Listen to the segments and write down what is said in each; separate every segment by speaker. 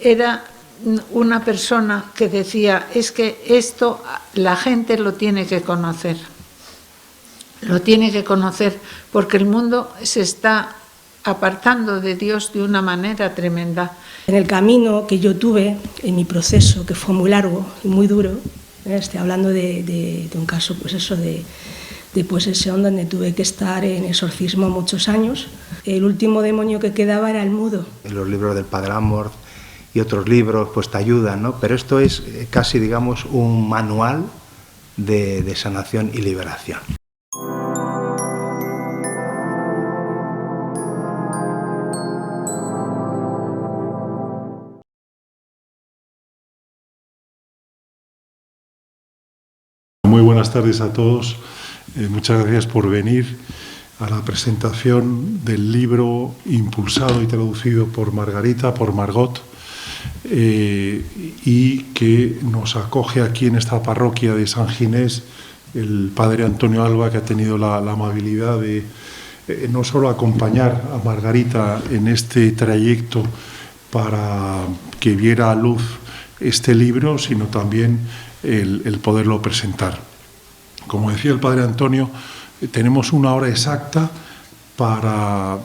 Speaker 1: Era una persona que decía, es que esto la gente lo tiene que conocer. Lo tiene que conocer porque el mundo se está apartando de Dios de una manera tremenda.
Speaker 2: En el camino que yo tuve, en mi proceso, que fue muy largo y muy duro, estoy hablando de un caso, pues eso, de posesión, donde tuve que estar en exorcismo muchos años. El último demonio que quedaba era el mudo.
Speaker 3: Los libros del Padre Amorth y otros libros pues te ayudan, ¿no? Pero esto es casi, digamos, un manual de sanación y liberación.
Speaker 4: Muy buenas tardes a todos. Muchas gracias por venir a la presentación del libro impulsado y traducido por Margarita, por Margot, y que nos acoge aquí en esta parroquia de San Ginés el padre Antonio Alba, que ha tenido la amabilidad de no solo acompañar a Margarita en este trayecto para que viera a luz este libro, sino también el poderlo presentar. Como decía el padre Antonio, tenemos una hora exacta para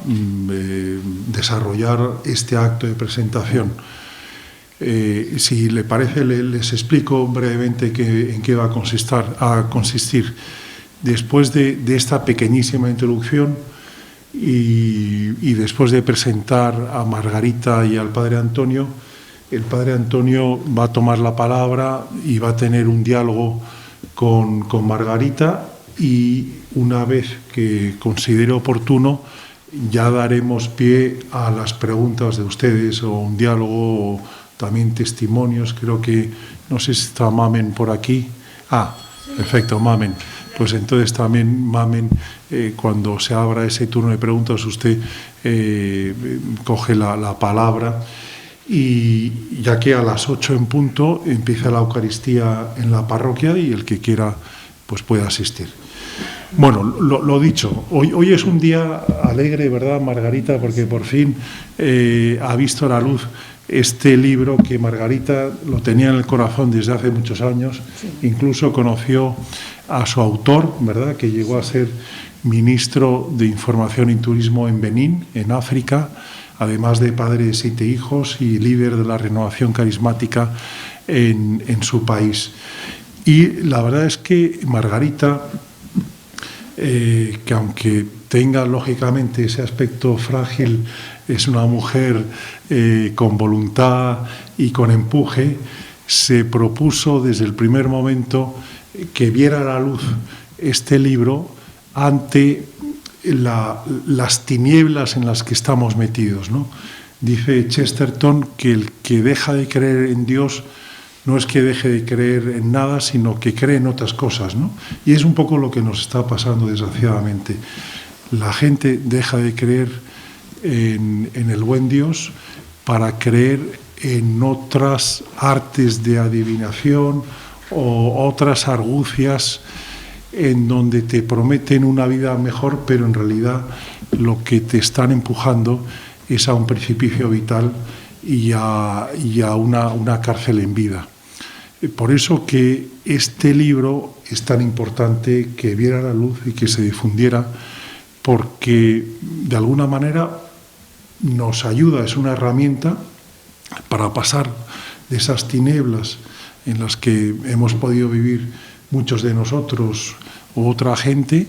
Speaker 4: desarrollar este acto de presentación. Si le parece, les explico brevemente en qué va a consistir. Después de esta pequeñísima introducción y después de presentar a Margarita y al padre Antonio, el padre Antonio va a tomar la palabra y va a tener un diálogo con Margarita, y una vez que considere oportuno ya daremos pie a las preguntas de ustedes, o un diálogo, o también testimonios. Creo que, no sé si está Mamen por aquí. Perfecto, Mamen. Pues entonces también, Mamen, cuando se abra ese turno de preguntas, usted coge la palabra. Y ya que a las 8 en punto empieza la Eucaristía en la parroquia, y el que quiera pues puede asistir. Bueno, lo dicho, hoy es un día alegre, ¿verdad, Margarita? Porque por fin ha visto la luz este libro que Margarita lo tenía en el corazón desde hace muchos años. Sí. Incluso conoció a su autor, ¿verdad?, que llegó a ser ministro de Información y Turismo en Benín, en África, además de padre de 7 hijos y líder de la renovación carismática en su país. Y la verdad es que Margarita, que aunque tenga lógicamente ese aspecto frágil, es una mujer con voluntad y con empuje, se propuso desde el primer momento que viera la luz este libro ante las tinieblas en las que estamos metidos, ¿no? Dice Chesterton que el que deja de creer en Dios no es que deje de creer en nada, sino que cree en otras cosas, ¿no? Y es un poco lo que nos está pasando, desgraciadamente. La gente deja de creer en el buen Dios para creer en otras artes de adivinación o otras argucias en donde te prometen una vida mejor, pero en realidad lo que te están empujando es a un precipicio vital y a una cárcel en vida. Por eso que este libro es tan importante que viera la luz y que se difundiera, porque de alguna manera nos ayuda, es una herramienta para pasar de esas tinieblas en las que hemos podido vivir muchos de nosotros u otra gente,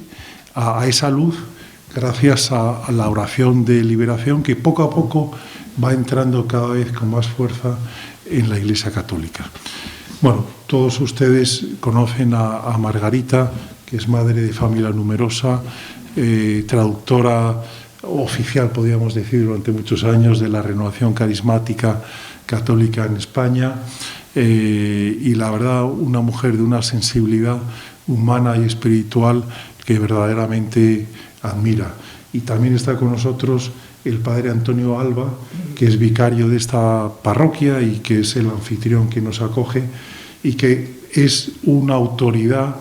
Speaker 4: a esa luz, gracias a la oración de liberación que poco a poco va entrando cada vez con más fuerza en la Iglesia Católica. Bueno, todos ustedes conocen a Margarita, que es madre de familia numerosa, traductora oficial, podríamos decir, durante muchos años de la renovación carismática católica en España, y la verdad una mujer de una sensibilidad humana y espiritual que verdaderamente admira. Y también está con nosotros el padre Antonio Alba, que es vicario de esta parroquia y que es el anfitrión que nos acoge, y que es una autoridad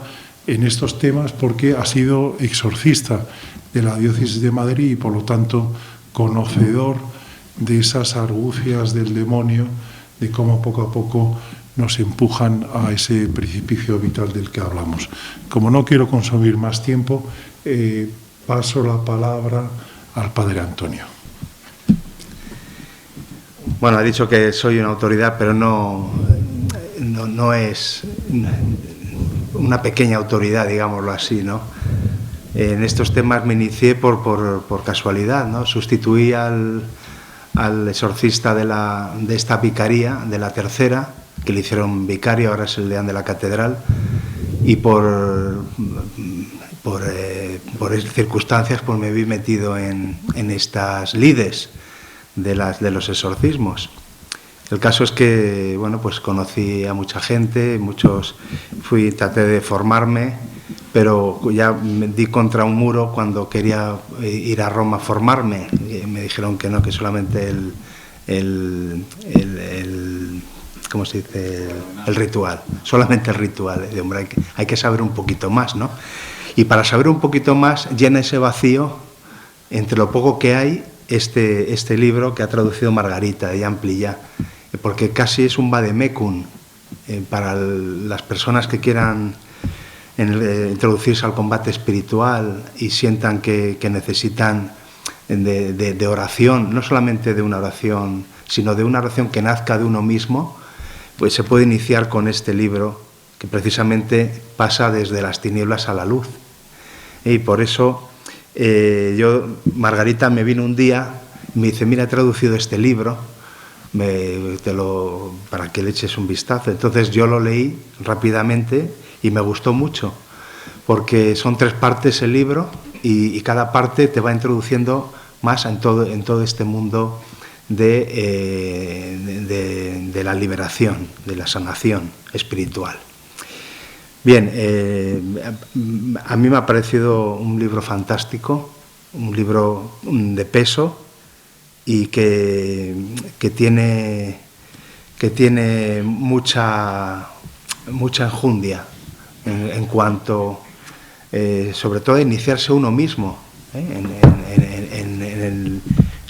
Speaker 4: en estos temas porque ha sido exorcista de la diócesis de Madrid y por lo tanto conocedor de esas argucias del demonio, de cómo poco a poco nos empujan a ese precipicio vital del que hablamos. Como no quiero consumir más tiempo, paso la palabra al Padre Antonio.
Speaker 3: Bueno, ha dicho que soy una autoridad, pero no es una pequeña autoridad, digámoslo así, ¿no? En estos temas me inicié por casualidad, ¿no? Sustituí al exorcista de esta vicaría, de la tercera, que le hicieron vicario, ahora es el deán de la catedral, y por circunstancias pues me vi metido en estas lides de los exorcismos. El caso es que, bueno, pues conocí a mucha gente, traté de formarme, pero ya me di contra un muro cuando quería ir a Roma a formarme. Me dijeron que no, que solamente ¿cómo se dice? El ritual, solamente el ritual. Hombre, hay que saber un poquito más, ¿no? Y para saber un poquito más, llena ese vacío entre lo poco que hay este libro que ha traducido Margarita de Jean Plillat, porque casi es un vademecum para las personas que quieran introducirse al combate espiritual y sientan que necesitan de oración, no solamente de una oración, sino de una oración que nazca de uno mismo, pues se puede iniciar con este libro que precisamente pasa desde las tinieblas a la luz. Y por eso Margarita me vino un día y me dice: mira, he traducido este libro, para que le eches un vistazo. Entonces yo lo leí rápidamente y me gustó mucho, porque son 3 partes el libro y cada parte te va introduciendo más en todo este mundo de la liberación, de la sanación espiritual. Bien, a mí me ha parecido un libro fantástico, un libro de peso y que tiene mucha enjundia en cuanto, sobre todo, a iniciarse uno mismo en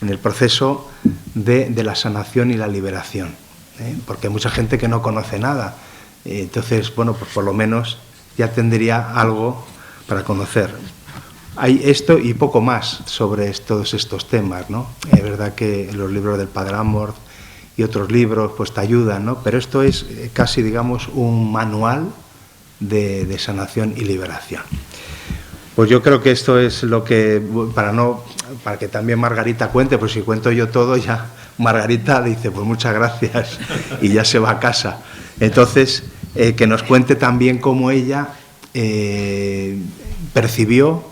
Speaker 3: el proceso de la sanación y la liberación, porque hay mucha gente que no conoce nada. Entonces, bueno, pues por lo menos ya tendría algo para conocer. Hay esto y poco más sobre todos estos temas, ¿no? Es verdad que los libros del Padre Amorth y otros libros pues te ayudan, ¿no? Pero esto es casi, digamos, un manual de sanación y liberación. Pues yo creo que esto es lo que, para que también Margarita cuente, pues si cuento yo todo, ya Margarita dice: pues muchas gracias, y ya se va a casa. Entonces, que nos cuente también cómo ella percibió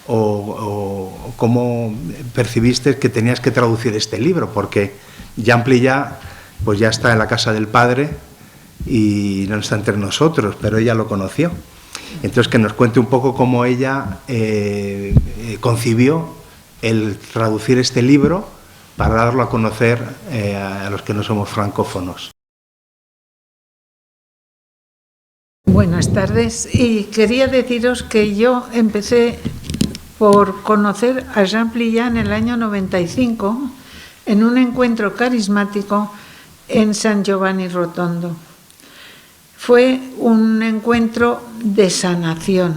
Speaker 3: o cómo percibiste que tenías que traducir este libro, porque Jean Plillat pues ya está en la casa del Padre y no está entre nosotros, pero ella lo conoció. Entonces, que nos cuente un poco cómo ella concibió el traducir este libro para darlo a conocer a los que no somos francófonos.
Speaker 1: Buenas tardes, y quería deciros que yo empecé por conocer a Jean Plillat en el año 95 en un encuentro carismático en San Giovanni Rotondo. Fue un encuentro de sanación,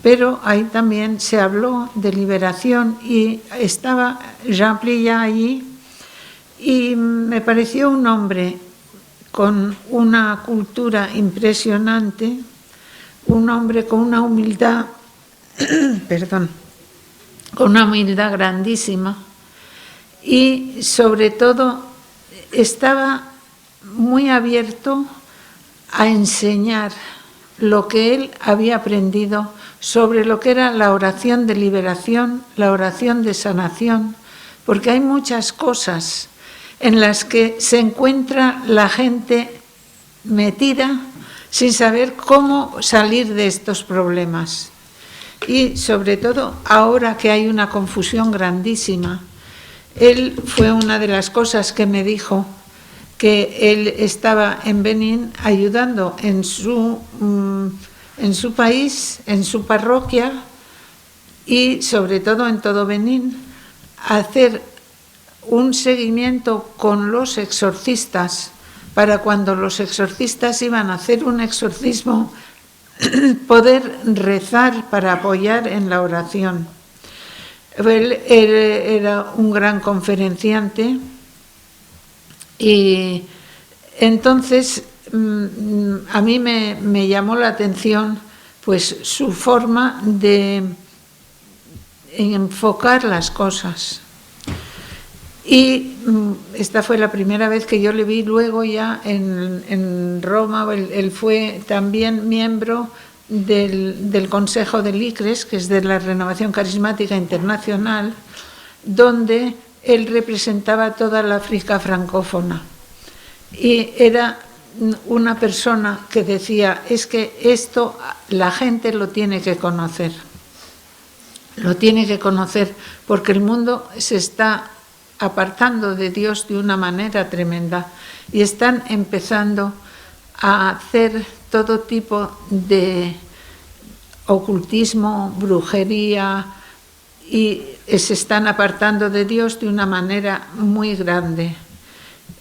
Speaker 1: pero ahí también se habló de liberación y estaba Jean Plillat allí y me pareció un hombre con una cultura impresionante, un hombre con una humildad, con una humildad grandísima, y sobre todo estaba muy abierto a enseñar lo que él había aprendido sobre lo que era la oración de liberación, la oración de sanación, porque hay muchas cosas en las que se encuentra la gente metida sin saber cómo salir de estos problemas. Y sobre todo ahora que hay una confusión grandísima, él fue una de las cosas que me dijo, que él estaba en Benín ayudando en su país, en su parroquia y sobre todo en todo Benín, a hacer un seguimiento con los exorcistas para cuando los exorcistas iban a hacer un exorcismo poder rezar para apoyar en la oración. Él era un gran conferenciante y entonces a mí me llamó la atención pues su forma de enfocar las cosas. Y esta fue la primera vez que yo le vi. Luego ya en Roma, él fue también miembro del Consejo del ICRES, que es de la Renovación Carismática Internacional, donde él representaba toda la África francófona. Y era una persona que decía, es que esto la gente lo tiene que conocer. Lo tiene que conocer porque el mundo se está apartando de Dios de una manera tremenda y están empezando a hacer todo tipo de ocultismo, brujería, y se están apartando de Dios de una manera muy grande.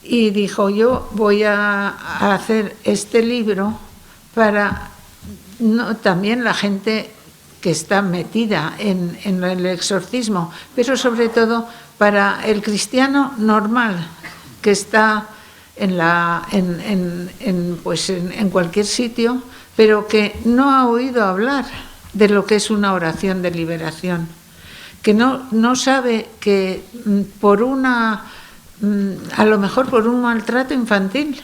Speaker 1: Y dijo, yo voy a hacer este libro para también la gente que está metida en el exorcismo, pero sobre todo para el cristiano normal que está en cualquier sitio, pero que no ha oído hablar de lo que es una oración de liberación, que no sabe que a lo mejor por un maltrato infantil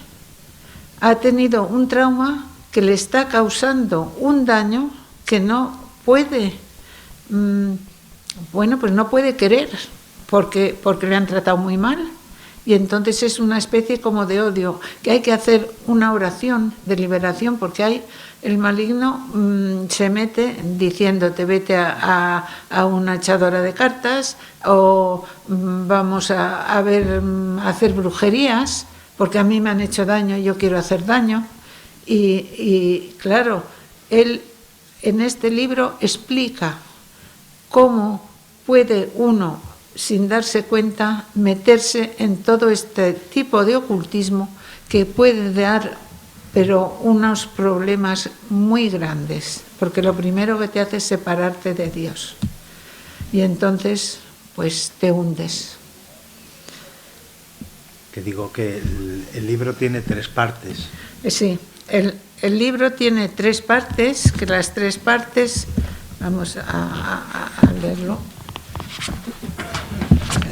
Speaker 1: ha tenido un trauma que le está causando un daño que no puede, pues no puede querer porque le han tratado muy mal. Y entonces es una especie como de odio, que hay que hacer una oración de liberación, porque el maligno se mete diciéndote vete a una echadora de cartas o vamos a hacer brujerías, porque a mí me han hecho daño y yo quiero hacer daño. Y claro, él en este libro explica cómo puede uno, sin darse cuenta, meterse en todo este tipo de ocultismo que puede dar, pero unos problemas muy grandes, porque lo primero que te hace es separarte de Dios y entonces pues te hundes.
Speaker 3: Que digo que el libro tiene 3 partes.
Speaker 1: Sí, el libro tiene 3 partes, que las 3 partes, vamos a leerlo.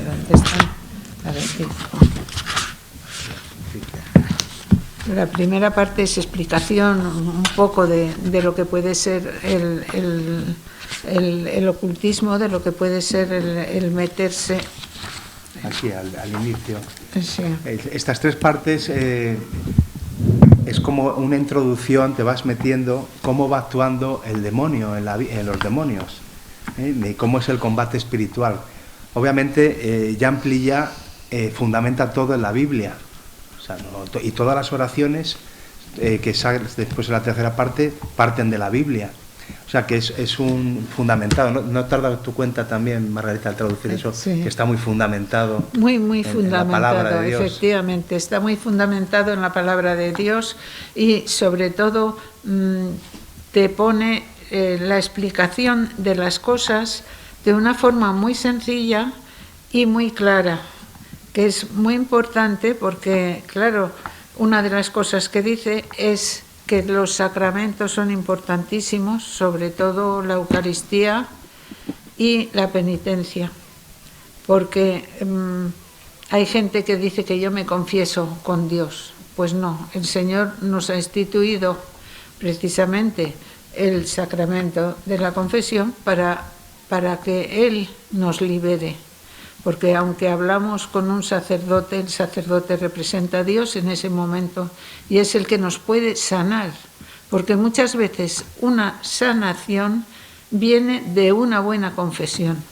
Speaker 1: ¿Dónde están? A ver, sí. La primera parte es explicación un poco de lo que puede ser el ocultismo, de lo que puede ser el meterse.
Speaker 3: Aquí, al inicio.
Speaker 1: Sí.
Speaker 3: Estas 3 partes es como una introducción, te vas metiendo cómo va actuando el demonio en los demonios, y cómo es el combate espiritual. Obviamente, Jean Plilla fundamenta todo en la Biblia, o sea, y todas las oraciones que salen después de la tercera parte parten de la Biblia. O sea, que es un fundamentado. ¿No te has dado tu cuenta también, Margarita, al traducir eso? Sí. Que está muy fundamentado.
Speaker 1: Muy fundamentado,
Speaker 3: en la palabra de Dios.
Speaker 1: Efectivamente. Está muy fundamentado en la palabra de Dios y, sobre todo, te pone la explicación de las cosas de una forma muy sencilla y muy clara, que es muy importante porque, claro, una de las cosas que dice es que los sacramentos son importantísimos, sobre todo la Eucaristía y la penitencia, porque hay gente que dice que yo me confieso con Dios. Pues no, el Señor nos ha instituido precisamente el sacramento de la confesión para que Él nos libere, porque aunque hablamos con un sacerdote, el sacerdote representa a Dios en ese momento y es el que nos puede sanar, porque muchas veces una sanación viene de una buena confesión.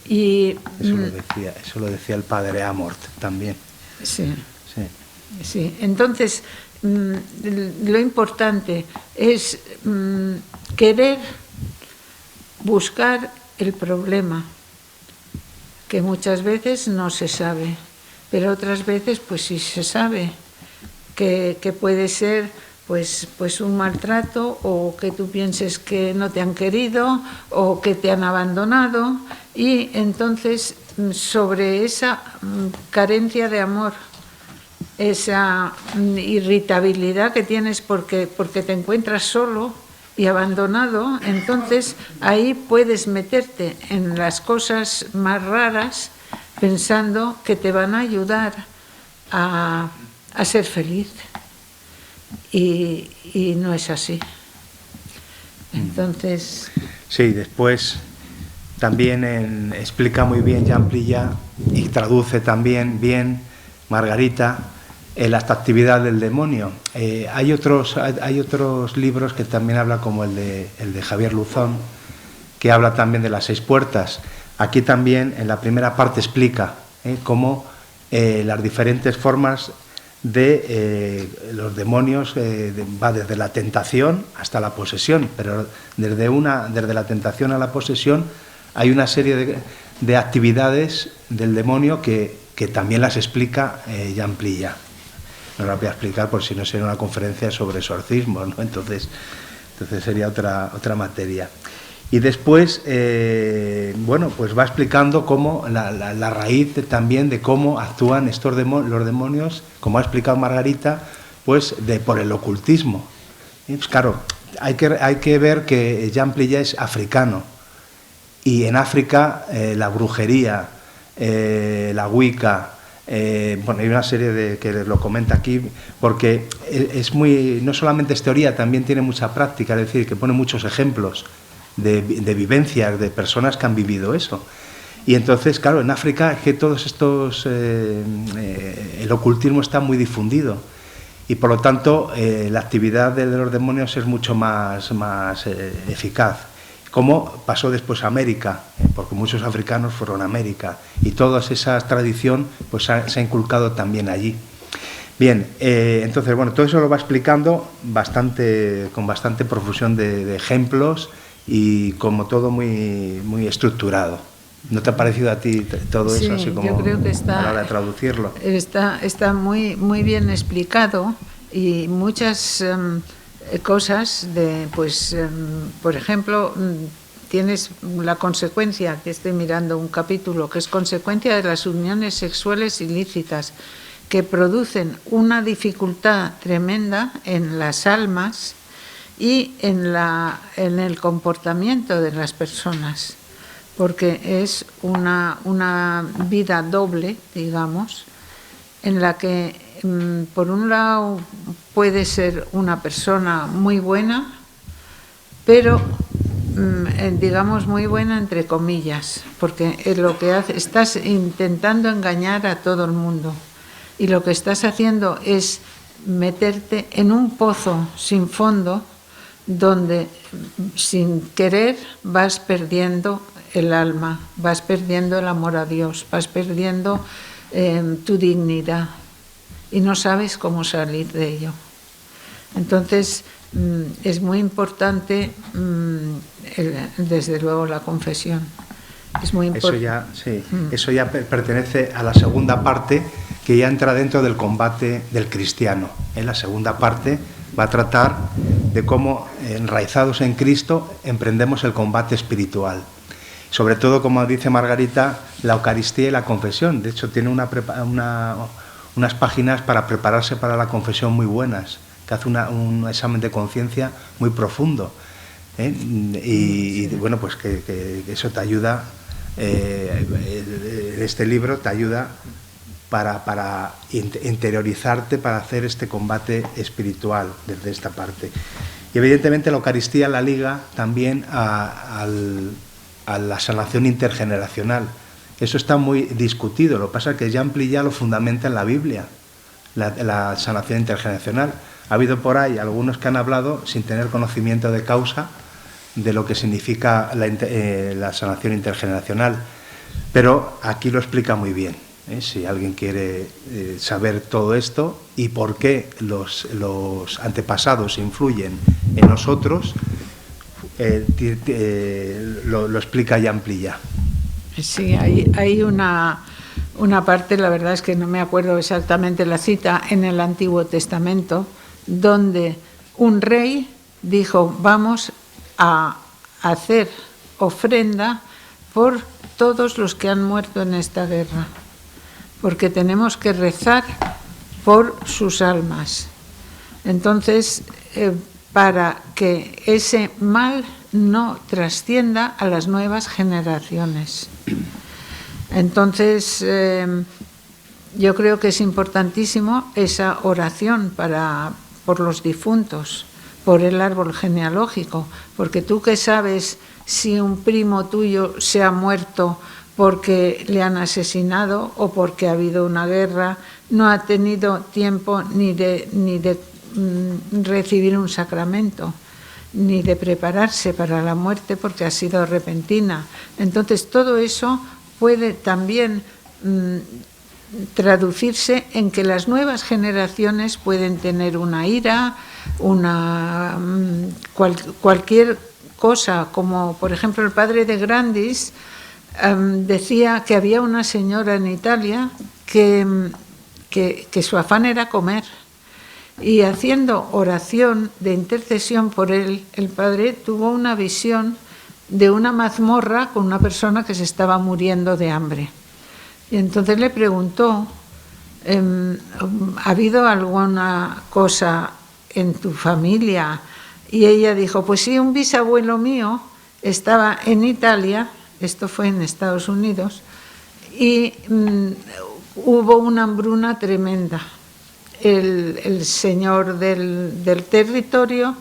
Speaker 1: Y
Speaker 3: eso lo decía el padre Amort también.
Speaker 1: Sí. Entonces, lo importante es querer buscar el problema, que muchas veces no se sabe, pero otras veces pues sí se sabe, que puede ser pues un maltrato, o que tú pienses que no te han querido o que te han abandonado, y entonces sobre esa carencia de amor, esa irritabilidad que tienes porque te encuentras solo y abandonado, entonces ahí puedes meterte en las cosas más raras pensando que te van a ayudar a ser feliz, y no es así. Entonces...
Speaker 3: Sí, después también explica muy bien Jean Prillat, y traduce también bien Margarita, la actividad del demonio. Hay otros libros que también habla, como el de Javier Luzón, que habla también de las 6 puertas. Aquí también en la primera parte explica cómo las diferentes formas de los demonios, va desde la tentación hasta la posesión, pero desde la tentación a la posesión hay una serie de actividades del demonio que también las explica Jean Prillat. No las voy a explicar por si no sería una conferencia sobre exorcismo, ¿no? Entonces sería otra materia. Y después, pues va explicando cómo la raíz también de cómo actúan los demonios, como ha explicado Margarita, pues por el ocultismo. Y pues claro, hay que ver que Jean Prillat es africano, y en África la brujería, la Wicca, hay una serie que lo comenta aquí, porque no solamente es teoría, también tiene mucha práctica, es decir, que pone muchos ejemplos de vivencias de personas que han vivido eso. Y entonces, claro, en África es que todos estos, el ocultismo está muy difundido, y por lo tanto la actividad de los demonios es mucho más eficaz. Como pasó después a América, porque muchos africanos fueron a América, y toda esa tradición pues se ha inculcado también allí. Bien, entonces, todo eso lo va explicando con bastante profusión de ejemplos, y como todo muy estructurado. ¿No te ha parecido a ti todo eso, así como
Speaker 1: yo creo que
Speaker 3: a la hora de traducirlo?
Speaker 1: Está muy bien explicado, y muchas cosas por ejemplo, tienes la consecuencia, que estoy mirando un capítulo, que es consecuencia de las uniones sexuales ilícitas, que producen una dificultad tremenda en las almas y en el comportamiento de las personas, porque es una vida doble, digamos, en la que por un lado puede ser una persona muy buena, pero digamos muy buena entre comillas, porque lo que estás intentando engañar a todo el mundo, y lo que estás haciendo es meterte en un pozo sin fondo, donde sin querer vas perdiendo el alma, vas perdiendo el amor a Dios, vas perdiendo tu dignidad, y no sabes cómo salir de ello. Entonces es muy importante, desde luego, la confesión. Es muy importante.
Speaker 3: Eso ya pertenece a la segunda parte, que ya entra dentro del combate del cristiano. En la segunda parte va a tratar de cómo, enraizados en Cristo, emprendemos el combate espiritual. Sobre todo, como dice Margarita, la Eucaristía y la confesión. De hecho, tiene unas páginas para prepararse para la confesión muy buenas, que hace un examen de conciencia muy profundo. Y pues que eso te ayuda, este libro te ayuda para interiorizarte, para hacer este combate espiritual desde esta parte. Y evidentemente la Eucaristía la liga también a la sanación intergeneracional. Eso está muy discutido. Lo que pasa es que Jean Prillat lo fundamenta en la Biblia, la sanación intergeneracional. Ha habido por ahí algunos que han hablado sin tener conocimiento de causa de lo que significa la sanación intergeneracional, pero aquí lo explica muy bien. Si alguien quiere saber todo esto y por qué los antepasados influyen en nosotros, lo explica Jean Prillat.
Speaker 1: Sí, hay una parte, la verdad es que no me acuerdo exactamente la cita, en el Antiguo Testamento, donde un rey dijo, vamos a hacer ofrenda por todos los que han muerto en esta guerra, porque tenemos que rezar por sus almas. Entonces, para que ese mal no trascienda a las nuevas generaciones. Entonces, yo creo que es importantísimo esa oración por los difuntos, por el árbol genealógico, porque tú que sabes si un primo tuyo se ha muerto porque le han asesinado o porque ha habido una guerra, no ha tenido tiempo ni de recibir un sacramento, ni de prepararse para la muerte porque ha sido repentina. Entonces, todo eso puede también traducirse en que las nuevas generaciones pueden tener una ira, cualquier cosa, como por ejemplo el padre de Grandis decía que había una señora en Italia que su afán era comer, y haciendo oración de intercesión por él, el padre tuvo una visión de una mazmorra con una persona que se estaba muriendo de hambre. Y entonces le preguntó, ¿ha habido alguna cosa en tu familia? Y ella dijo, pues sí, un bisabuelo mío estaba en Italia, esto fue en Estados Unidos, y hubo una hambruna tremenda. El señor del territorio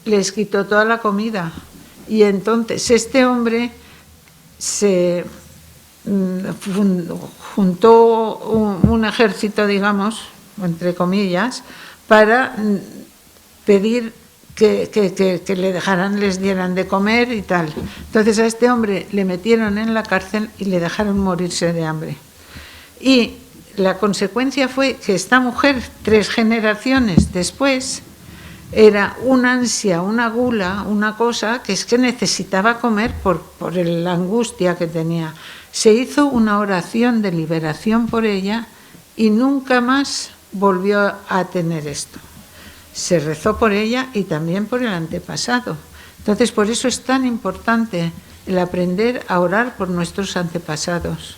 Speaker 1: les quitó toda la comida, y entonces este hombre se juntó un ejército, digamos, entre comillas, para pedir que le dejaran, les dieran de comer y tal. Entonces a este hombre le metieron en la cárcel y le dejaron morirse de hambre. Y la consecuencia fue que esta mujer, 3 generaciones después, era una ansia, una gula, una cosa que es que necesitaba comer por la angustia que tenía. Se hizo una oración de liberación por ella y nunca más volvió a tener esto. Se rezó por ella y también por el antepasado. Entonces, por eso es tan importante el aprender a orar por nuestros antepasados.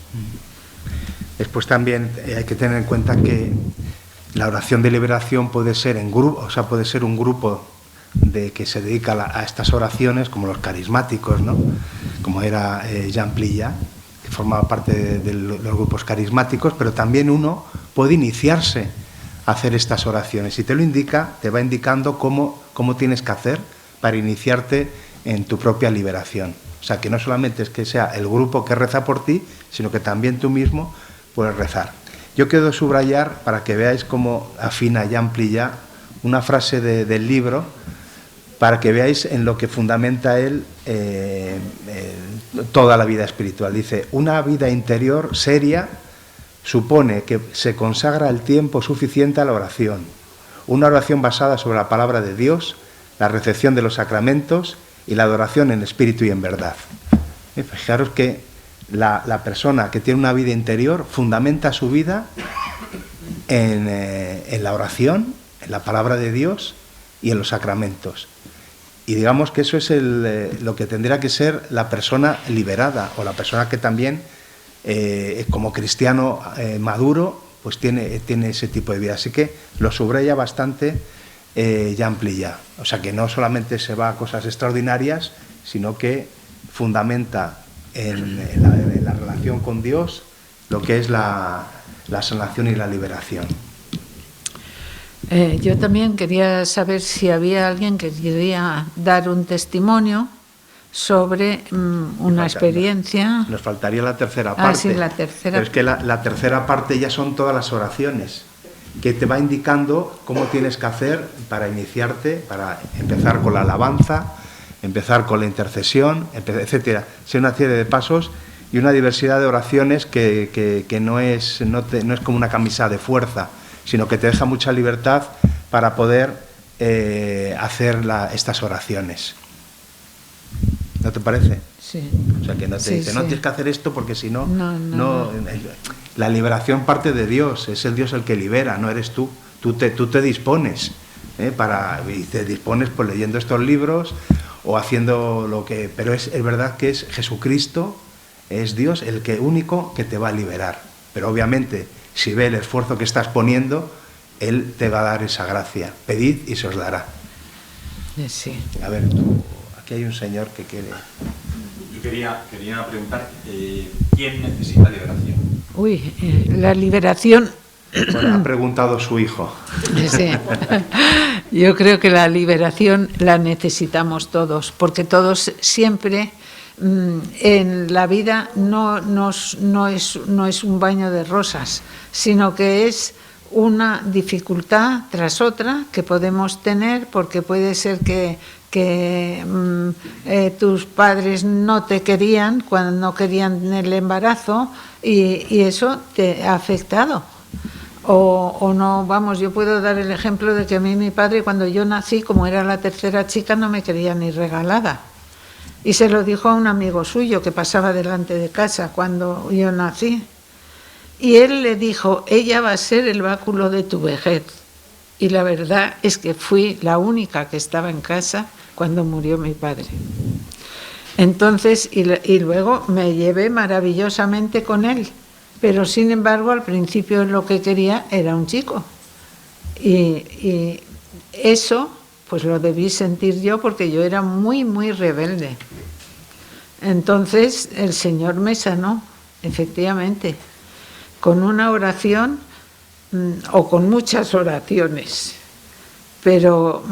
Speaker 3: Después también hay que tener en cuenta que la oración de liberación puede ser en grupo, o sea, puede ser un grupo que se dedica a estas oraciones, como los carismáticos, ¿no? Como era Jean Plilla, que formaba parte de los grupos carismáticos, pero también uno puede iniciarse a hacer estas oraciones. Si te lo indica, te va indicando cómo tienes que hacer para iniciarte en tu propia liberación. O sea, que no solamente es que sea el grupo que reza por ti, sino que también tú mismo puedes rezar. Yo quiero subrayar, para que veáis cómo afina Jean Plilla, una frase del libro, para que veáis en lo que fundamenta él toda la vida espiritual. Dice, una vida interior seria supone que se consagra el tiempo suficiente a la oración. Una oración basada sobre la palabra de Dios, la recepción de los sacramentos y la adoración en espíritu y en verdad. Fijaros que la persona que tiene una vida interior fundamenta su vida en la oración, en la palabra de Dios y en los sacramentos. Y digamos que eso es lo que tendría que ser la persona liberada, o la persona que también, como cristiano maduro, pues tiene ese tipo de vida. Así que lo subraya bastante Jean Plilla. O sea, que no solamente se va a cosas extraordinarias, sino que fundamenta en la relación con Dios lo que es la sanación y la liberación.
Speaker 1: Yo también quería saber si había alguien que quería dar un testimonio sobre una experiencia.
Speaker 3: Nos faltaría la tercera parte.
Speaker 1: Sí, la tercera.
Speaker 3: Pero es que la tercera parte ya son todas las oraciones, que te va indicando cómo tienes que hacer para iniciarte, para empezar con la alabanza, empezar con la intercesión, etcétera. Es una serie de pasos y una diversidad de oraciones que no es como una camisa de fuerza, sino que te deja mucha libertad para poder hacer estas oraciones. ¿No te parece?
Speaker 1: sí.
Speaker 3: O sea, que no te
Speaker 1: Sí,
Speaker 3: dice, no
Speaker 1: sí.
Speaker 3: tienes que hacer esto porque si no,
Speaker 1: No.
Speaker 3: La liberación parte de Dios, es el Dios el que libera, no eres tú. Tú te dispones, y te dispones pues leyendo estos libros o haciendo lo que... Pero es verdad que es Jesucristo, es Dios el único que te va a liberar. Pero obviamente, si ve el esfuerzo que estás poniendo, Él te va a dar esa gracia. Pedid y se os dará.
Speaker 1: Sí.
Speaker 3: A ver, aquí hay un señor que quiere...
Speaker 5: Yo quería preguntar, ¿quién necesita liberación?
Speaker 1: Uy, la liberación...
Speaker 3: Bueno, ha preguntado su hijo.
Speaker 1: Sí. Yo creo que la liberación la necesitamos todos, porque todos siempre en la vida no es un baño de rosas, sino que es una dificultad tras otra que podemos tener, porque puede ser que tus padres no te querían cuando no querían el embarazo y eso te ha afectado. O no, vamos, yo puedo dar el ejemplo de que a mí mi padre, cuando yo nací, como era la tercera chica, no me quería ni regalada. Y se lo dijo a un amigo suyo que pasaba delante de casa cuando yo nací. Y él le dijo, ella va a ser el báculo de tu vejez. Y la verdad es que fui la única que estaba en casa cuando murió mi padre. Entonces, y luego me llevé maravillosamente con él. Pero sin embargo, al principio lo que quería era un chico. Y eso, pues lo debí sentir yo porque yo era muy, muy rebelde. Entonces el Señor me sanó, efectivamente, con una oración o con muchas oraciones. Pero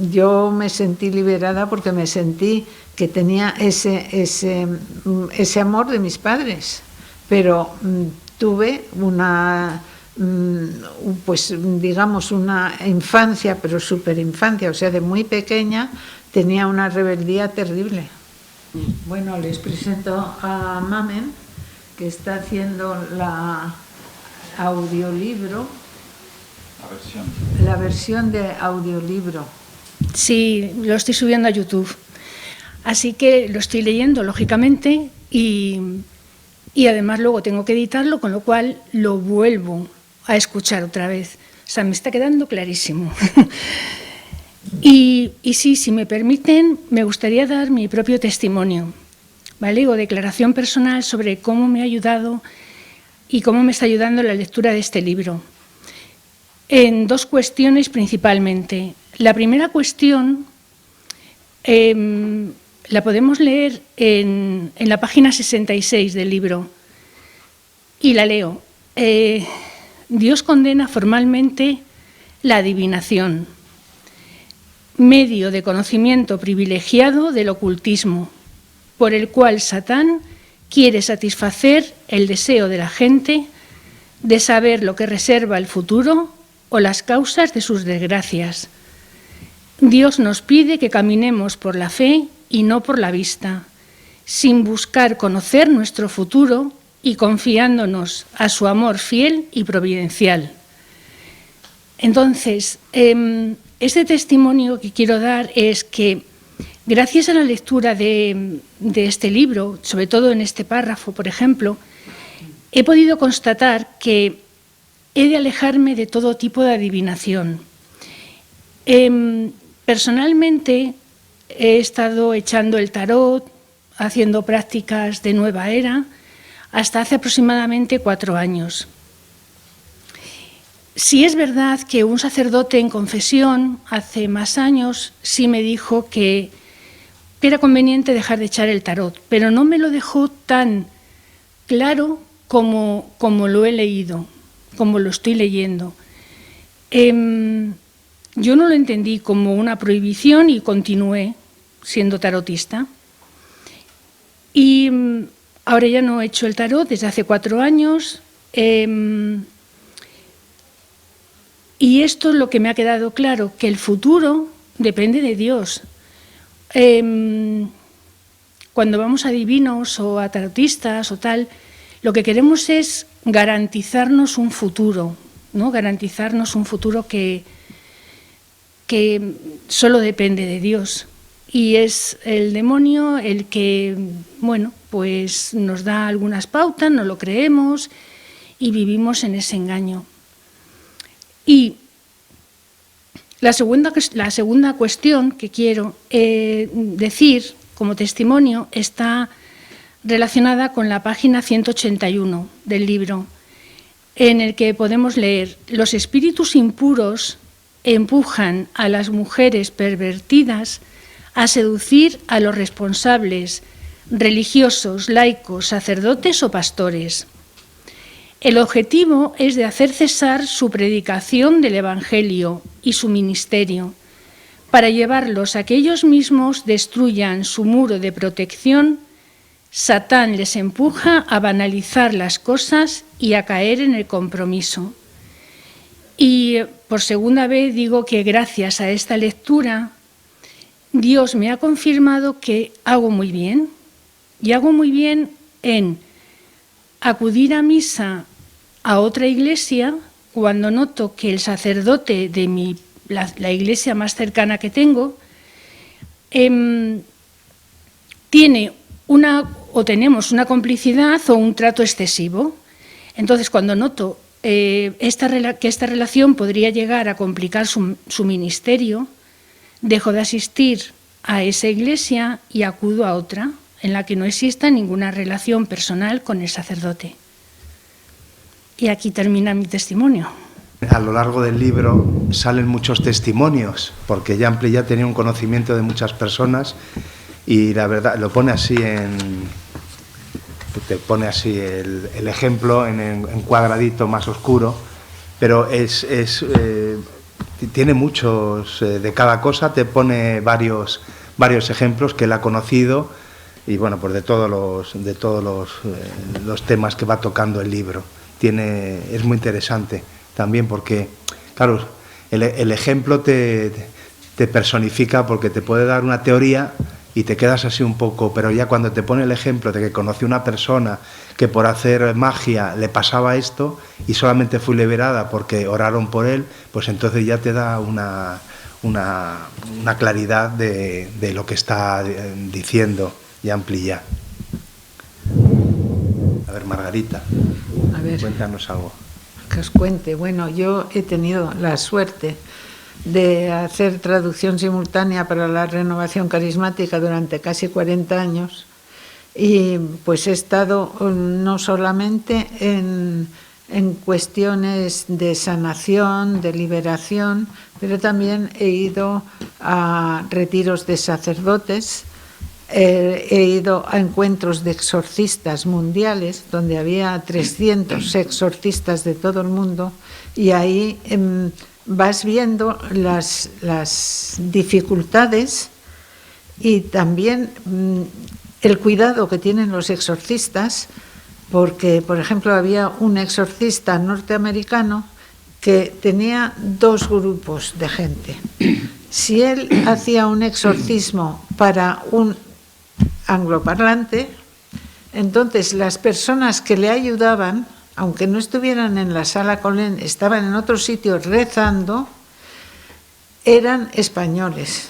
Speaker 1: yo me sentí liberada porque me sentí que tenía ese amor de mis padres. Pero tuve pues digamos una infancia, pero superinfancia, o sea, de muy pequeña tenía una rebeldía terrible. Bueno, les presento a Mamen, que está haciendo la audiolibro, la versión de audiolibro.
Speaker 6: Sí, lo estoy subiendo a YouTube, así que lo estoy leyendo, lógicamente, y además luego tengo que editarlo, con lo cual lo vuelvo a escuchar otra vez. O sea, me está quedando clarísimo. Y sí, si me permiten, me gustaría dar mi propio testimonio, ¿vale? O declaración personal sobre cómo me ha ayudado y cómo me está ayudando la lectura de este libro. En dos cuestiones principalmente. La primera cuestión la podemos leer en la página 66 del libro, y la leo. Dios condena formalmente la adivinación, medio de conocimiento privilegiado del ocultismo, por el cual Satán quiere satisfacer el deseo de la gente de saber lo que reserva el futuro o las causas de sus desgracias. Dios nos pide que caminemos por la fe y no por la vista, sin buscar conocer nuestro futuro y confiándonos a su amor fiel y providencial. Entonces, este testimonio que quiero dar es que, gracias a la lectura de este libro, sobre todo en este párrafo, por ejemplo, he podido constatar que he de alejarme de todo tipo de adivinación. Personalmente, he estado echando el tarot, haciendo prácticas de nueva era, hasta hace aproximadamente 4 años. Sí es verdad que un sacerdote en confesión, hace más años, sí me dijo que era conveniente dejar de echar el tarot, pero no me lo dejó tan claro como lo he leído, como lo estoy leyendo. Yo no lo entendí como una prohibición y continué siendo tarotista. Y ahora ya no he hecho el tarot desde hace 4 años. Y esto es lo que me ha quedado claro, que el futuro depende de Dios. Cuando vamos a divinos o a tarotistas o tal, lo que queremos es garantizarnos un futuro, ¿no? Garantizarnos un futuro que solo depende de Dios. y es el demonio el que, bueno, pues nos da algunas pautas, no lo creemos y vivimos en ese engaño. Y la segunda cuestión que quiero decir como testimonio está relacionada con la página 181 del libro, en el que podemos leer: los espíritus impuros empujan a las mujeres pervertidas a seducir a los responsables religiosos, laicos, sacerdotes o pastores. El objetivo es de hacer cesar su predicación del Evangelio y su ministerio, para llevarlos a que ellos mismos destruyan su muro de protección. Satán les empuja a banalizar las cosas y a caer en el compromiso. Y por segunda vez digo que gracias a esta lectura, Dios me ha confirmado que hago muy bien, y hago muy bien en acudir a misa a otra iglesia cuando noto que el sacerdote de la iglesia más cercana que tengo tenemos una complicidad o un trato excesivo. Entonces, cuando noto que esta relación podría llegar a complicar su ministerio, dejo de asistir a esa iglesia y acudo a otra en la que no exista ninguna relación personal con el sacerdote. Y aquí termina mi testimonio.
Speaker 3: A lo largo del libro salen muchos testimonios, porque Jean Pli ya tenía un conocimiento de muchas personas y la verdad lo pone así te pone así el ejemplo en cuadradito más oscuro, pero tiene muchos, de cada cosa te pone varios ejemplos que él ha conocido y bueno, pues de todos los temas que va tocando el libro. Es muy interesante también porque, claro, el ejemplo te personifica, porque te puede dar una teoría y te quedas así un poco, pero ya cuando te pone el ejemplo de que conoció una persona que por hacer magia le pasaba esto y solamente fue liberada porque oraron por él, pues entonces ya te da una claridad de lo que está diciendo Jean Pli ya. A ver, Margarita,
Speaker 1: A ver,
Speaker 3: cuéntanos algo.
Speaker 1: que os cuente. Bueno, yo he tenido la suerte de hacer traducción simultánea para la Renovación Carismática durante casi 40 años y pues he estado no solamente en cuestiones de sanación, de liberación, pero también he ido a retiros de sacerdotes, he ido a encuentros de exorcistas mundiales, donde había 300 exorcistas de todo el mundo, y ahí vas viendo las dificultades y también el cuidado que tienen los exorcistas, porque, por ejemplo, había un exorcista norteamericano que tenía 2 grupos de gente. Si él hacía un exorcismo para un angloparlante, entonces las personas que le ayudaban, aunque no estuvieran en la sala con él, estaban en otro sitio rezando, eran españoles,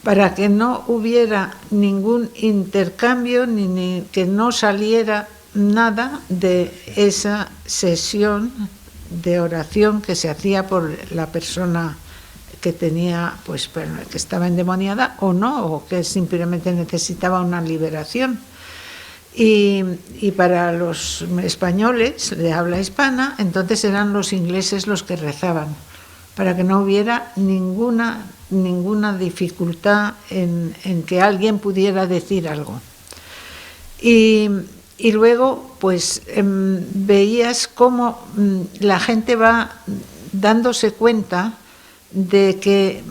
Speaker 1: para que no hubiera ningún intercambio ni que no saliera nada de esa sesión de oración que se hacía por la persona que tenía, pues, que estaba endemoniada o no, o que simplemente necesitaba una liberación. Y para los españoles de habla hispana, entonces eran los ingleses los que rezaban, para que no hubiera ninguna dificultad en que alguien pudiera decir algo. Y luego, pues, veías cómo la gente va dándose cuenta de que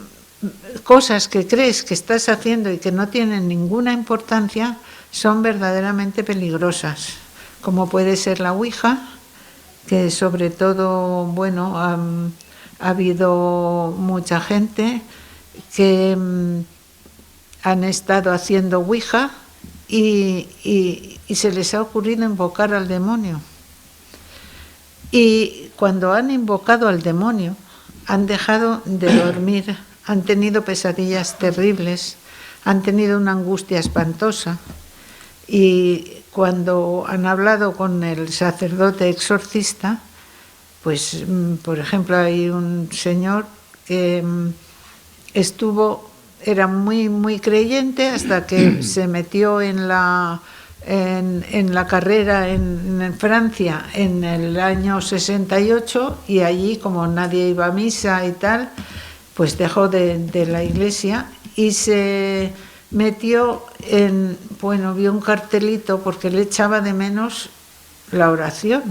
Speaker 1: cosas que crees que estás haciendo y que no tienen ninguna importancia son verdaderamente peligrosas, como puede ser la Ouija, que sobre todo, bueno, ha habido mucha gente que han estado haciendo Ouija y se les ha ocurrido invocar al demonio. Y cuando han invocado al demonio, han dejado de dormir, han tenido pesadillas terribles, han tenido una angustia espantosa y cuando han hablado con el sacerdote exorcista, pues, por ejemplo, hay un señor que era muy creyente hasta que se metió en la carrera en Francia en el año 68 y allí, como nadie iba a misa y tal, pues dejó de la iglesia y se metió vio un cartelito porque le echaba de menos la oración.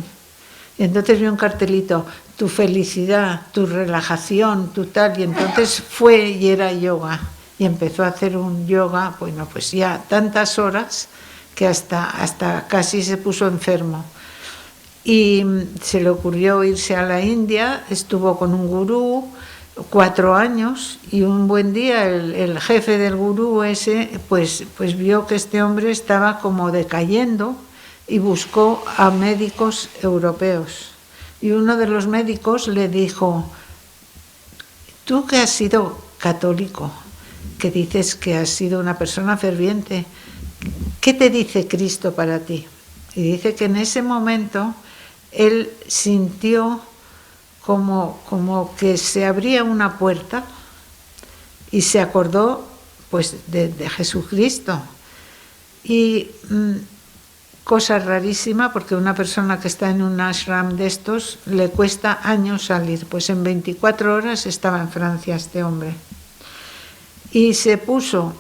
Speaker 1: Y entonces vio un cartelito, tu felicidad, tu relajación, tu tal, y entonces fue y era yoga. Y empezó a hacer un yoga, pues ya tantas horas que hasta casi se puso enfermo. Y se le ocurrió irse a la India, estuvo con un gurú 4 años y un buen día el jefe del gurú ese pues vio que este hombre estaba como decayendo y buscó a médicos europeos. Y uno de los médicos le dijo, tú que has sido católico, que dices que has sido una persona ferviente, ¿qué te dice Cristo para ti? Y dice que en ese momento él sintió como que se abría una puerta y se acordó pues de Jesucristo. Y cosa rarísima, porque una persona que está en un ashram de estos le cuesta años salir, pues en 24 horas estaba en Francia este hombre. Y se puso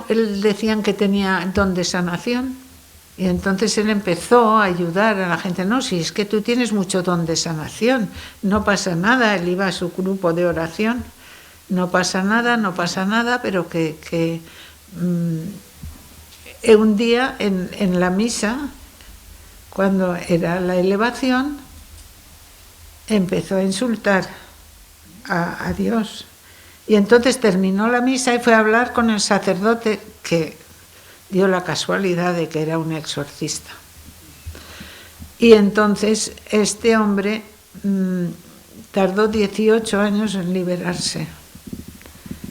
Speaker 1: él decían que tenía don de sanación, y entonces él empezó a ayudar a la gente. No, si es que tú tienes mucho don de sanación, no pasa nada. Él iba a su grupo de oración, no pasa nada, pero que un día en la misa, cuando era la elevación, empezó a insultar a Dios. Y entonces terminó la misa y fue a hablar con el sacerdote, que dio la casualidad de que era un exorcista. Y entonces este hombre tardó 18 años en liberarse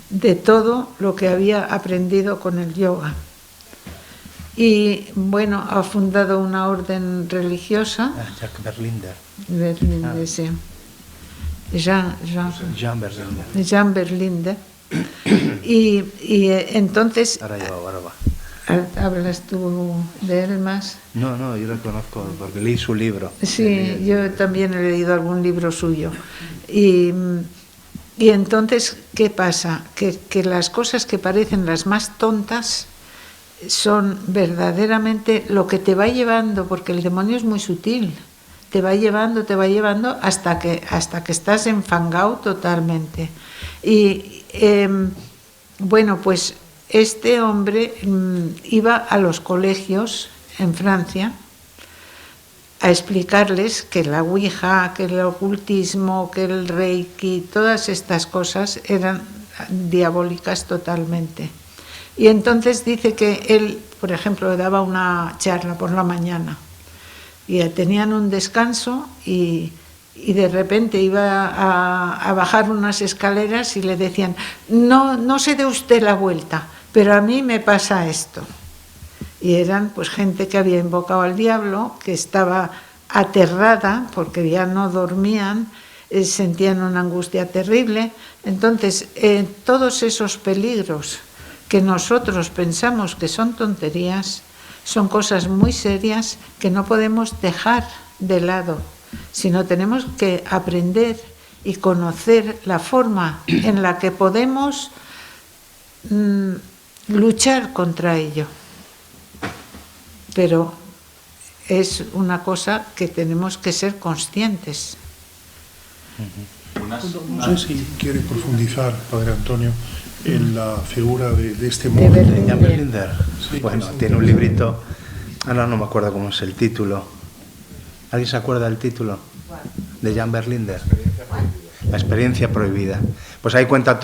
Speaker 1: de todo lo que había aprendido con el yoga. Y ha fundado una orden religiosa.
Speaker 3: Jacques Berlinder.
Speaker 1: Berlinder, sí. Jean Berlinder. Y entonces...
Speaker 3: Ahora va.
Speaker 1: ¿Hablas tú de él más?
Speaker 3: No, yo lo conozco porque leí su libro.
Speaker 1: Sí, yo también he leído algún libro suyo. Y entonces, ¿qué pasa? Que las cosas que parecen las más tontas son verdaderamente lo que te va llevando, porque el demonio es muy sutil. Te va llevando hasta que estás enfangado totalmente. Y pues este hombre iba a los colegios en Francia a explicarles que la Ouija, que el ocultismo, que el Reiki, todas estas cosas eran diabólicas totalmente. Y entonces dice que él, por ejemplo, daba una charla por la mañana y tenían un descanso y de repente iba a bajar unas escaleras y le decían, no se dé usted la vuelta, pero a mí me pasa esto. Y eran pues gente que había invocado al diablo, que estaba aterrada porque ya no dormían, sentían una angustia terrible. Entonces, todos esos peligros que nosotros pensamos que son tonterías, son cosas muy serias que no podemos dejar de lado, sino tenemos que aprender y conocer la forma en la que podemos luchar contra ello. Pero es una cosa que tenemos que ser conscientes.
Speaker 4: No sé si quiere profundizar, Padre Antonio, en la figura de este monje.
Speaker 3: De Jean Berlinder.
Speaker 4: Sí,
Speaker 3: bueno, tiene un librito, ahora no me acuerdo cómo es el título. ¿Alguien se acuerda del título? De Jean Berlinder. La experiencia prohibida. Pues ahí cuenta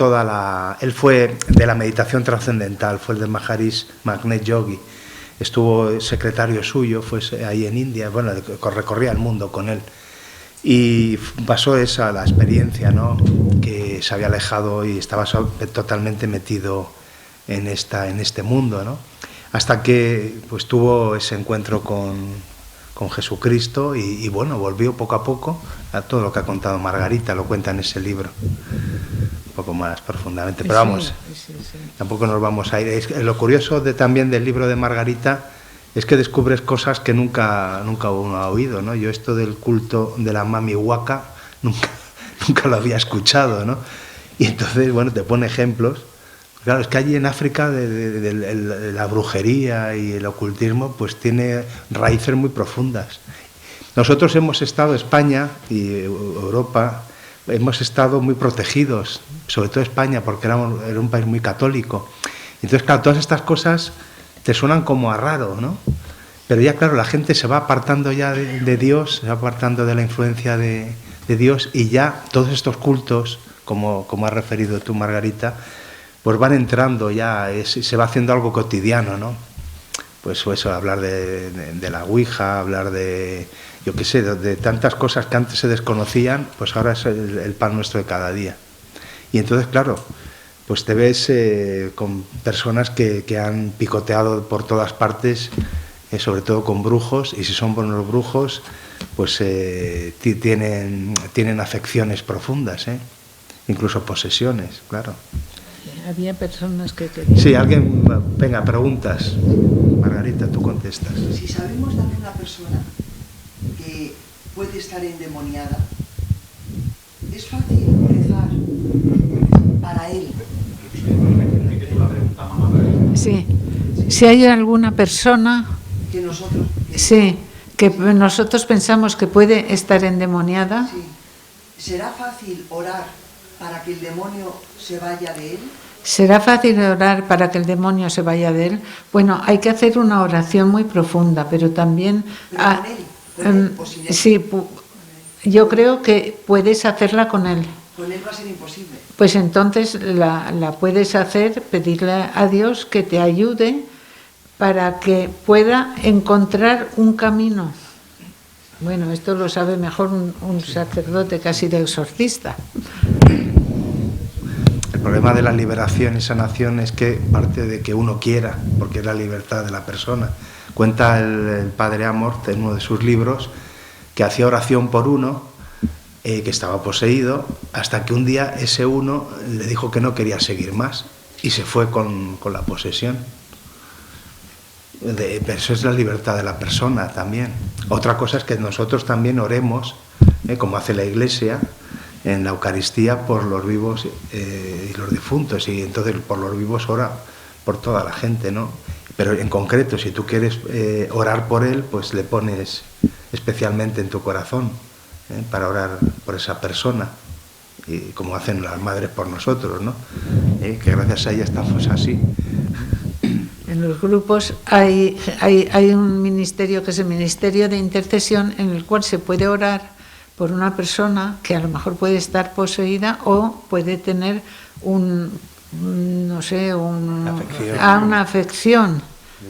Speaker 3: él fue de la meditación trascendental, fue el de Maharishi Mahesh Yogi. Estuvo secretario suyo, fue ahí en India, recorría el mundo con él. Y pasó esa la experiencia, ¿no? Que porque se había alejado y estaba totalmente metido en este mundo, ¿no? Hasta que pues tuvo ese encuentro con Jesucristo y bueno, volvió poco a poco a todo lo que ha contado Margarita, lo cuenta en ese libro, un poco más profundamente. Pero vamos, tampoco nos vamos a ir. Lo curioso también del libro de Margarita es que descubres cosas que nunca uno ha oído, ¿no? Yo esto del culto de la Mami Huaca nunca lo había escuchado, ¿no? Y entonces, bueno, te pone ejemplos. Claro, es que allí en África la brujería y el ocultismo pues tiene raíces muy profundas. Nosotros hemos estado, España y Europa, hemos estado muy protegidos, sobre todo España, porque era un país muy católico. Entonces, claro, todas estas cosas te suenan como a raro, ¿no? Pero ya, claro, la gente se va apartando ya de Dios, se va apartando de la influencia de Dios, y ya todos estos cultos, como has referido tú, Margarita, pues van entrando ya, se va haciendo algo cotidiano, ¿no? Pues eso, hablar de la Ouija, hablar de, yo qué sé, de tantas cosas que antes se desconocían, pues ahora es el pan nuestro de cada día. Y entonces, claro, pues te ves con personas que han picoteado por todas partes, sobre todo con brujos, y si son buenos brujos, pues tienen afecciones profundas, incluso posesiones, claro.
Speaker 1: Había personas que querían...
Speaker 3: Sí, alguien... Venga, preguntas. Margarita, tú contestas.
Speaker 7: Si sabemos de alguna persona que puede estar endemoniada, es fácil rezar para él.
Speaker 1: Sí, si hay alguna persona...
Speaker 7: Que nosotros...
Speaker 1: Sí, que nosotros pensamos que puede estar endemoniada.
Speaker 7: Sí. ¿Será fácil orar para que el demonio se vaya de él?
Speaker 1: ¿Será fácil orar para que el demonio se vaya de él? Bueno, hay que hacer una oración muy profunda, pero también...
Speaker 7: ¿Con él o sin él?
Speaker 1: Sí, yo creo que puedes hacerla con él.
Speaker 7: Con él va a ser imposible.
Speaker 1: Pues entonces la puedes hacer, pedirle a Dios que te ayude para que pueda encontrar un camino. Bueno, esto lo sabe mejor un sacerdote que ha sido exorcista.
Speaker 3: El problema de la liberación y sanación es que parte de que uno quiera, porque es la libertad de la persona. Cuenta el padre Amorth en uno de sus libros que hacía oración por uno que estaba poseído, hasta que un día ese uno le dijo que no quería seguir más y se fue con la posesión. Pero eso es la libertad de la persona también. Otra cosa es que nosotros también oremos, como hace la Iglesia, en la Eucaristía por los vivos y los difuntos, y entonces por los vivos ora por toda la gente, ¿no? Pero en concreto, si tú quieres orar por él, pues le pones especialmente en tu corazón para orar por esa persona, y como hacen las madres por nosotros, ¿no? Que gracias a ella estamos así.
Speaker 1: En los grupos hay un ministerio que es el ministerio de intercesión, en el cual se puede orar por una persona que a lo mejor puede estar poseída o puede tener una afección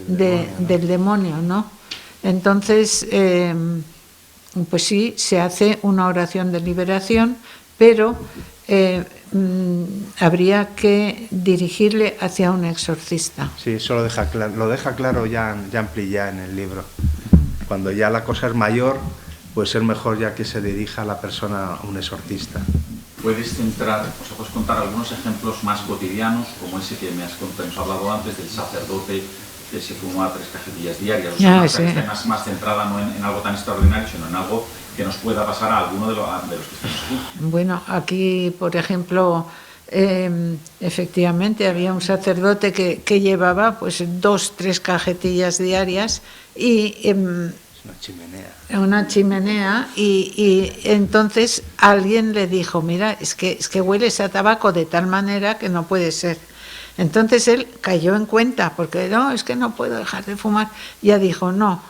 Speaker 1: del demonio, ¿no? Entonces, pues sí, se hace una oración de liberación, pero habría que dirigirle hacia un exorcista.
Speaker 3: Sí, eso lo deja claro Jean Plillá en el libro. Cuando ya la cosa es mayor, pues es mejor ya que se dirija a la persona a un exorcista.
Speaker 5: ¿Puedes puedes contar algunos ejemplos más cotidianos, como ese que nos has hablado antes, del sacerdote que se fumaba 3 cajetillas diarias?
Speaker 1: Sí.
Speaker 5: Que esté más centrada no en algo tan extraordinario, sino en algo que nos pueda pasar a alguno de los que estamos aquí.
Speaker 1: Bueno, aquí, por ejemplo, efectivamente había un sacerdote que llevaba pues 2-3 cajetillas diarias y una chimenea y entonces alguien le dijo, mira, es que hueles a tabaco de tal manera que no puede ser. Entonces él cayó en cuenta, porque no, es que no puedo dejar de fumar. Ya dijo, no,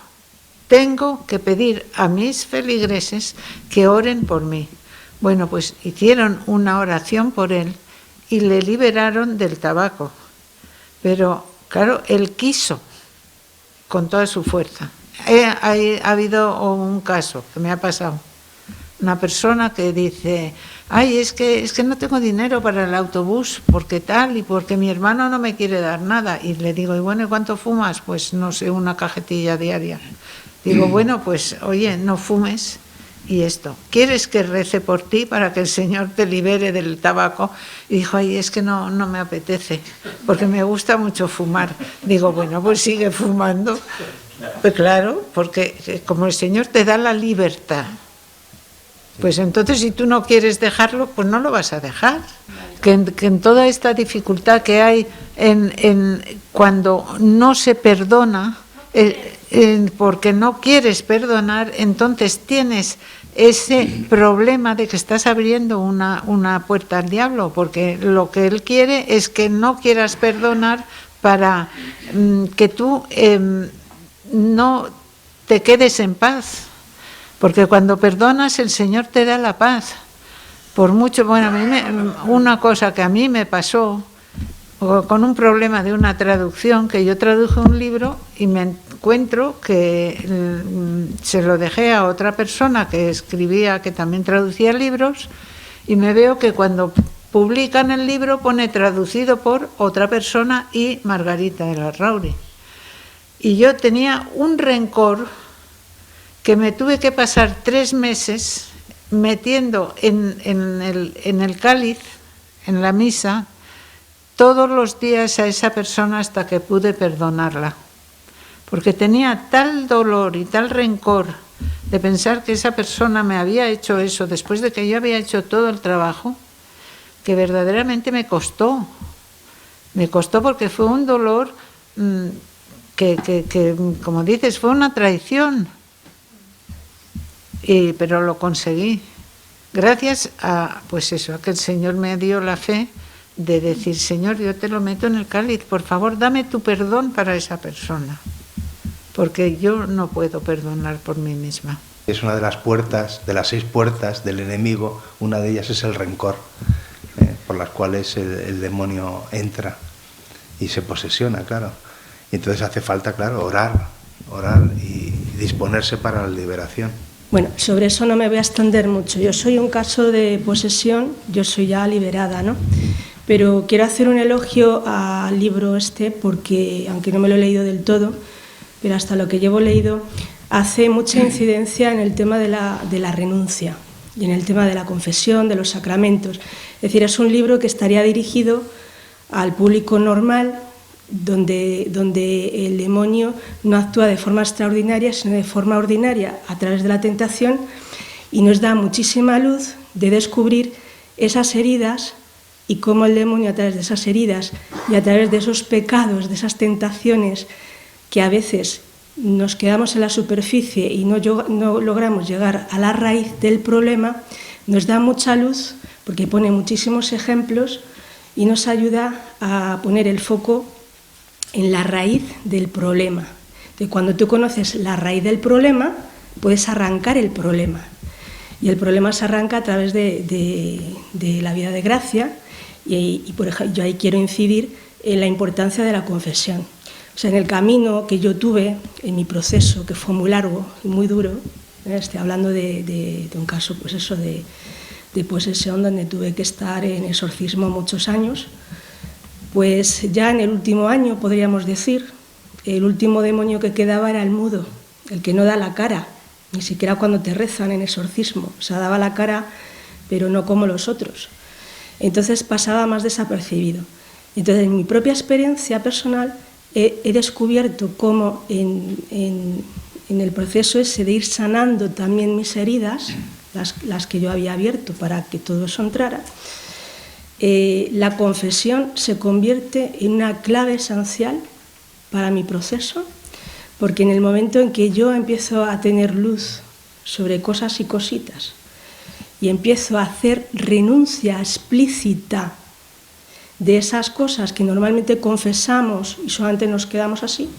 Speaker 1: tengo que pedir a mis feligreses que oren por mí. Bueno, pues hicieron una oración por él y le liberaron del tabaco. Pero, claro, él quiso con toda su fuerza. Ha habido un caso que me ha pasado, una persona que dice, ay, es que no tengo dinero para el autobús, porque tal, y porque mi hermano no me quiere dar nada. Y le digo, y bueno, ¿y cuánto fumas? Pues no sé, una cajetilla diaria. Digo, bueno, pues oye, no fumes. Y esto, ¿quieres que rece por ti para que el Señor te libere del tabaco? Y dijo, ay, es que no me apetece, porque me gusta mucho fumar. Digo, bueno, pues sigue fumando. Pues claro, porque como el Señor te da la libertad, pues entonces si tú no quieres dejarlo, pues no lo vas a dejar. Que en toda esta dificultad que hay cuando no se perdona, porque no quieres perdonar, entonces tienes ese problema de que estás abriendo una puerta al diablo, porque lo que él quiere es que no quieras perdonar para que tú no te quedes en paz, porque cuando perdonas el Señor te da la paz. Por mucho, bueno, una cosa que a mí me pasó con un problema de una traducción, que yo traduje un libro y me encuentro que se lo dejé a otra persona que escribía, que también traducía libros, y me veo que cuando publican el libro pone traducido por otra persona y Margarita de Larrauri. Y yo tenía un rencor que me tuve que pasar 3 meses metiendo en el cáliz, en la misa, todos los días a esa persona hasta que pude perdonarla. Porque tenía tal dolor y tal rencor de pensar que esa persona me había hecho eso después de que yo había hecho todo el trabajo, que verdaderamente me costó. Me costó porque fue un dolor que como dices, fue una traición. Pero lo conseguí. Gracias a, pues eso, a que el Señor me dio la fe de decir, Señor, yo te lo meto en el cáliz, por favor, dame tu perdón para esa persona, porque yo no puedo perdonar por mí misma.
Speaker 3: Es una de las puertas, de las 6 puertas del enemigo, una de ellas es el rencor, por las cuales el demonio entra y se posesiona, claro. Y entonces hace falta, claro, orar y disponerse para la liberación.
Speaker 2: Bueno, sobre eso no me voy a extender mucho. Yo soy un caso de posesión, yo soy ya liberada, ¿no? Pero quiero hacer un elogio al libro porque, aunque no me lo he leído del todo, pero hasta lo que llevo leído, hace mucha incidencia en el tema de la renuncia y en el tema de la confesión, de los sacramentos. Es decir, es un libro que estaría dirigido al público normal, donde el demonio no actúa de forma extraordinaria, sino de forma ordinaria a través de la tentación, y nos da muchísima luz de descubrir esas heridas y cómo el demonio a través de esas heridas y a través de esos pecados, de esas tentaciones que a veces nos quedamos en la superficie y no logramos llegar a la raíz del problema, nos da mucha luz porque pone muchísimos ejemplos y nos ayuda a poner el foco en la raíz del problema. Entonces, cuando tú conoces la raíz del problema, puedes arrancar el problema. Y el problema se arranca a través de la vida de gracia y por ejemplo, yo ahí quiero incidir en la importancia de la confesión. O sea, en el camino que yo tuve, en mi proceso, que fue muy largo y muy duro, estoy hablando de un caso, pues eso, de posesión, donde tuve que estar en exorcismo muchos años. Pues ya en el último año, podríamos decir, el último demonio que quedaba era el mudo, el que no da la cara, ni siquiera cuando te rezan en exorcismo. O sea, daba la cara, pero no como los otros. Entonces pasaba más desapercibido. Entonces, en mi propia experiencia personal, he descubierto cómo en el proceso ese de ir sanando también mis heridas, las que yo había abierto para que todo eso entrara, la confesión se convierte en una clave esencial para mi proceso, porque en el momento en que yo empiezo a tener luz sobre cosas y cositas y empiezo a hacer renuncia explícita de esas cosas que normalmente confesamos y solamente nos quedamos así,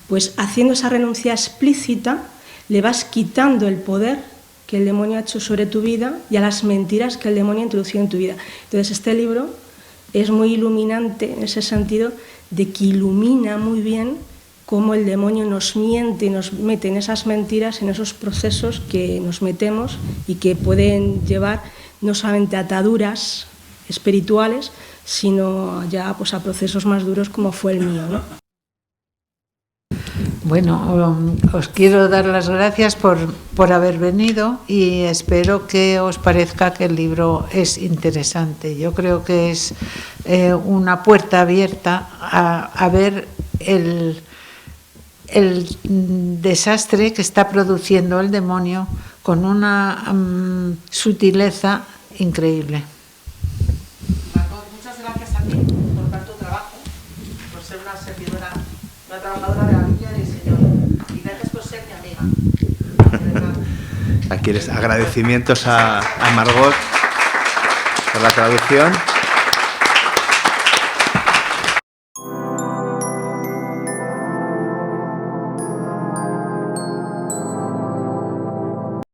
Speaker 2: pues haciendo esa renuncia explícita le vas quitando el poder que el demonio ha hecho sobre tu vida y a las mentiras que el demonio ha introducido en tu vida. Entonces este libro es muy iluminante en ese sentido de que ilumina muy bien cómo el demonio nos miente y nos mete en esas mentiras, en esos procesos que nos metemos y que pueden llevar no solamente a ataduras espirituales, sino ya pues, a procesos más duros como fue el mío, ¿no?
Speaker 1: Bueno, os quiero dar las gracias por haber venido y espero que os parezca que el libro es interesante. Yo creo que es una puerta abierta a ver el desastre que está produciendo el demonio con una sutileza increíble.
Speaker 8: Muchas gracias a ti por tanto trabajo, por ser una servidora, una trabajadora de la Biblia del Señor, y gracias por ser mi amiga.
Speaker 3: Aquí les agradecimientos a Margot por la traducción.